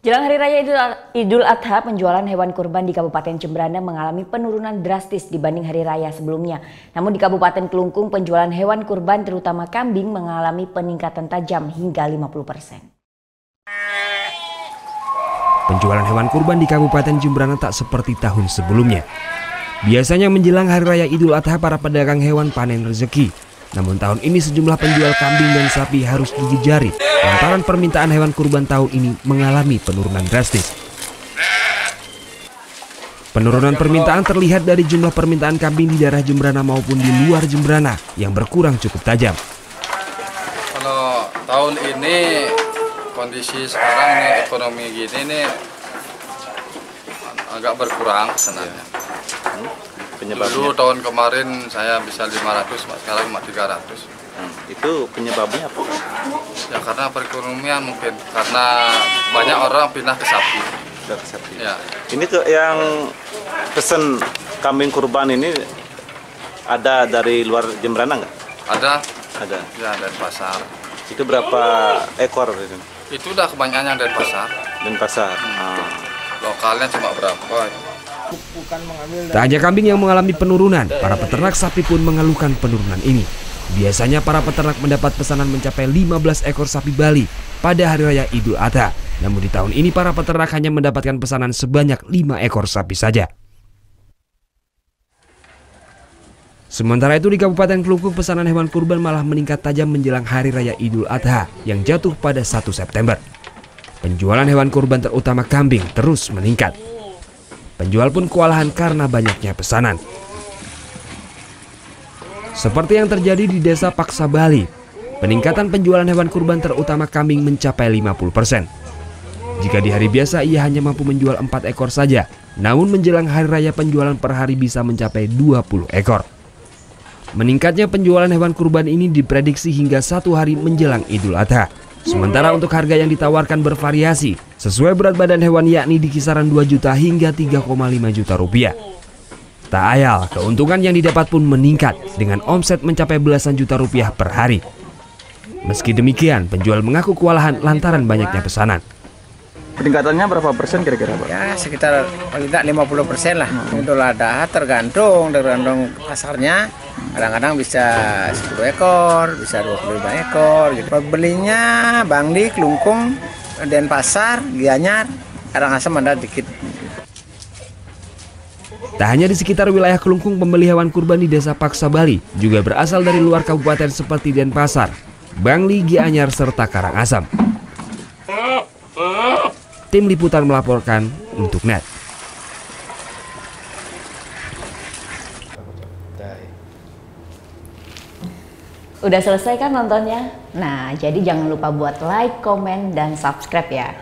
Jelang Hari Raya Idul Adha, penjualan hewan kurban di Kabupaten Jembrana mengalami penurunan drastis dibanding hari raya sebelumnya. Namun di Kabupaten Kelungkung, penjualan hewan kurban terutama kambing mengalami peningkatan tajam hingga 50%. Penjualan hewan kurban di Kabupaten Jembrana tak seperti tahun sebelumnya. Biasanya menjelang Hari Raya Idul Adha, para pedagang hewan panen rezeki. Namun tahun ini sejumlah penjual kambing dan sapi harus gigit jari lantaran permintaan hewan kurban tahun ini mengalami penurunan drastis. Penurunan permintaan terlihat dari jumlah permintaan kambing di daerah Jembrana maupun di luar Jembrana yang berkurang cukup tajam. Kalau tahun ini kondisi sekarang nih, ekonomi gini nih agak berkurang sebenarnya. Dulu tahun kemarin saya bisa 500, sekarang cuma 300. Itu penyebabnya apa? Ya karena perekonomian mungkin, karena banyak orang pindah ke sapi. Ya. Ini tuh yang pesen kambing kurban ini ada dari luar Jembrana nggak? Ada. Ada. Ya, dari pasar. Itu berapa ekor? Itu udah kebanyakan yang dari pasar. Dan pasar. Lokalnya cuma berapa? Tak hanya kambing yang mengalami penurunan, para peternak sapi pun mengeluhkan penurunan ini. Biasanya para peternak mendapat pesanan mencapai 15 ekor sapi Bali pada Hari Raya Idul Adha. Namun di tahun ini para peternak hanya mendapatkan pesanan sebanyak 5 ekor sapi saja. Sementara itu di Kabupaten Kelungkung, pesanan hewan kurban malah meningkat tajam menjelang Hari Raya Idul Adha yang jatuh pada 1 September. Penjualan hewan kurban terutama kambing terus meningkat. Penjual pun kewalahan karena banyaknya pesanan. Seperti yang terjadi di Desa Paksa Bali, peningkatan penjualan hewan kurban terutama kambing mencapai 50%. Jika di hari biasa ia hanya mampu menjual 4 ekor saja, namun menjelang hari raya penjualan per hari bisa mencapai 20 ekor. Meningkatnya penjualan hewan kurban ini diprediksi hingga 1 hari menjelang Idul Adha. Sementara untuk harga yang ditawarkan bervariasi, sesuai berat badan hewan yakni di kisaran 2 juta hingga 3,5 juta rupiah. Tak ayal, keuntungan yang didapat pun meningkat dengan omset mencapai belasan juta rupiah per hari. Meski demikian, penjual mengaku kewalahan lantaran banyaknya pesanan. Peningkatannya berapa persen kira-kira, Pak? Ya sekitar paling tidak 50% lah. Idul Adha tergantung pasarnya. Kadang-kadang bisa 10 ekor, bisa 25 ekor. Gitu. Pembelinya Bangli, Kelungkung, Denpasar, Gianyar, Karangasem ada dikit. Tak hanya di sekitar wilayah Kelungkung, pembeli hewan kurban di Desa Paksa Bali juga berasal dari luar kabupaten seperti Denpasar, Bangli, Gianyar, serta Karangasem. Tim Liputan melaporkan untuk NET. Udah selesai kan nontonnya? Nah, jadi jangan lupa buat like, komen, dan subscribe ya.